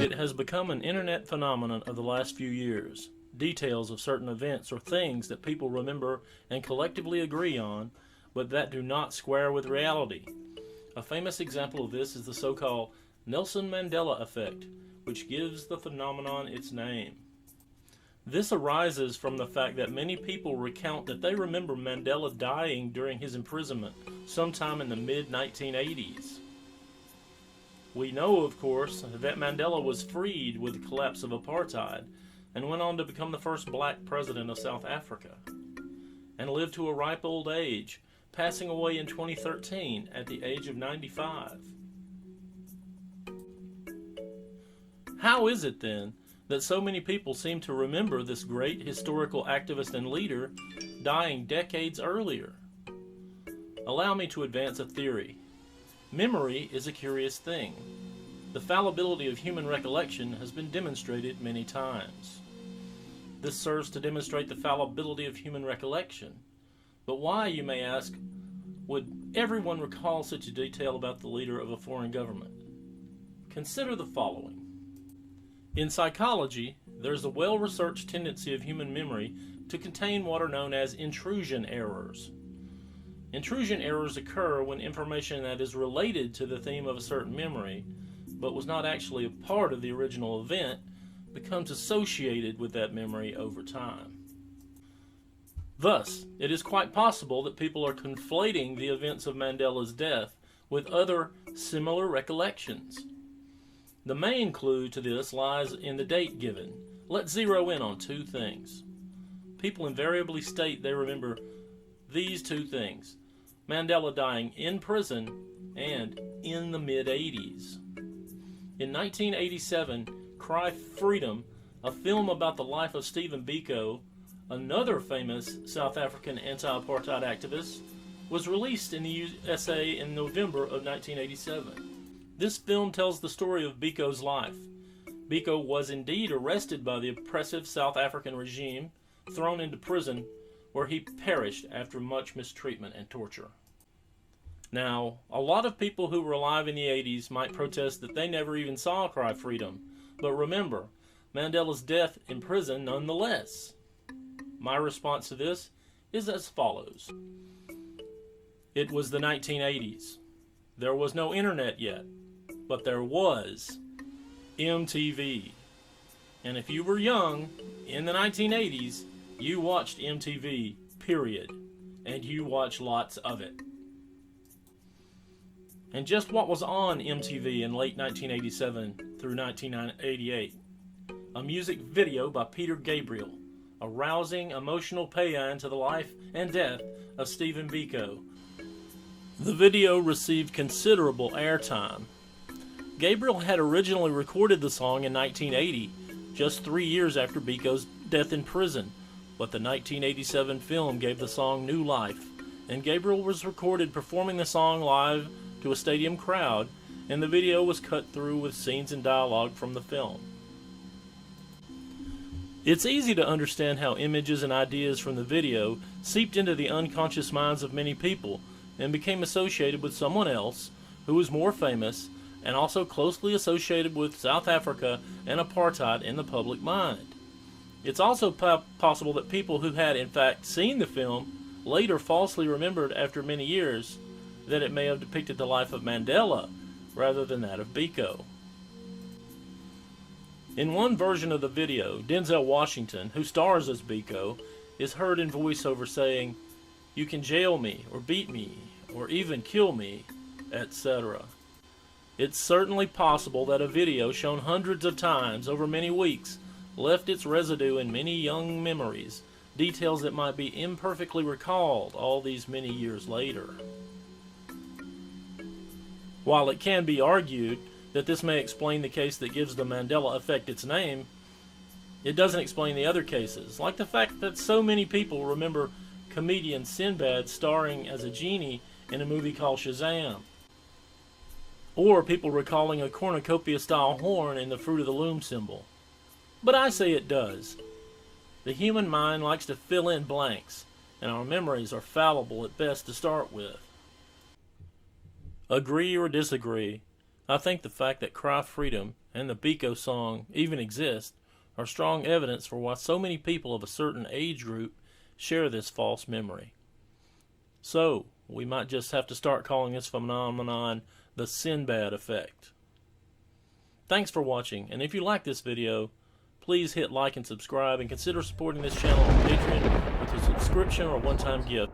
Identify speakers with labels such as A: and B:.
A: It has become an internet phenomenon of the last few years. Details of certain events or things that people remember and collectively agree on, but that do not square with reality. A famous example of this is the so-called Nelson Mandela Effect, which gives the phenomenon its name. This arises from the fact that many people recount that they remember Mandela dying during his imprisonment sometime in the mid-1980s. We know, of course, that Mandela was freed with the collapse of apartheid and went on to become the first black president of South Africa, and lived to a ripe old age, passing away in 2013 at the age of 95. How is it then that so many people seem to remember this great historical activist and leader dying decades earlier? Allow me to advance a theory. Memory is a curious thing. The fallibility of human recollection has been demonstrated many times. This serves to demonstrate the fallibility of human recollection. But why, you may ask, would everyone recall such a detail about the leader of a foreign government? Consider the following. In psychology, there's a well-researched tendency of human memory to contain what are known as intrusion errors. Intrusion errors occur when information that is related to the theme of a certain memory, but was not actually a part of the original event, becomes associated with that memory over time. Thus, it is quite possible that people are conflating the events of Mandela's death with other similar recollections. The main clue to this lies in the date given. Let's zero in on two things. People invariably state they remember these two things: Mandela dying in prison and in the mid-80s. In 1987, Cry Freedom, a film about the life of Stephen Biko, another famous South African anti-apartheid activist, was released in the USA in November of 1987. This film tells the story of Biko's life. Biko was indeed arrested by the oppressive South African regime, thrown into prison, where he perished after much mistreatment and torture. Now, a lot of people who were alive in the 80s might protest that they never even saw Cry Freedom, but remember, Mandela's death in prison nonetheless. My response to this is as follows. It was the 1980s. There was no internet yet, but there was MTV. And if you were young in the 1980s, you watched MTV, period. And you watched lots of it. And just what was on MTV in late 1987 through 1988? A music video by Peter Gabriel, a rousing, emotional paean to the life and death of Stephen Biko. The video received considerable airtime. Gabriel had originally recorded the song in 1980, just 3 years after Biko's death in prison, but the 1987 film gave the song new life, and Gabriel was recorded performing the song live to a stadium crowd, and the video was cut through with scenes and dialogue from the film. It's easy to understand how images and ideas from the video seeped into the unconscious minds of many people and became associated with someone else who was more famous and also closely associated with South Africa and apartheid in the public mind. It's also possible that people who had in fact seen the film later falsely remembered after many years that it may have depicted the life of Mandela rather than that of Biko. In one version of the video, Denzel Washington, who stars as Biko, is heard in voiceover saying, "You can jail me, or beat me, or even kill me," etc. It's certainly possible that a video shown hundreds of times over many weeks left its residue in many young memories, details that might be imperfectly recalled all these many years later. While it can be argued that this may explain the case that gives the Mandela Effect its name, it doesn't explain the other cases, like the fact that so many people remember comedian Sinbad starring as a genie in a movie called Shazam, or people recalling a cornucopia-style horn in the Fruit of the Loom symbol. But I say it does. The human mind likes to fill in blanks, and our memories are fallible at best to start with. Agree or disagree, I think the fact that Cry Freedom and the Biko song even exist are strong evidence for why so many people of a certain age group share this false memory. So, we might just have to start calling this phenomenon the Sinbad Effect. Thanks for watching, and if you like this video, please hit like and subscribe, and consider supporting this channel on Patreon with a subscription or one-time gift.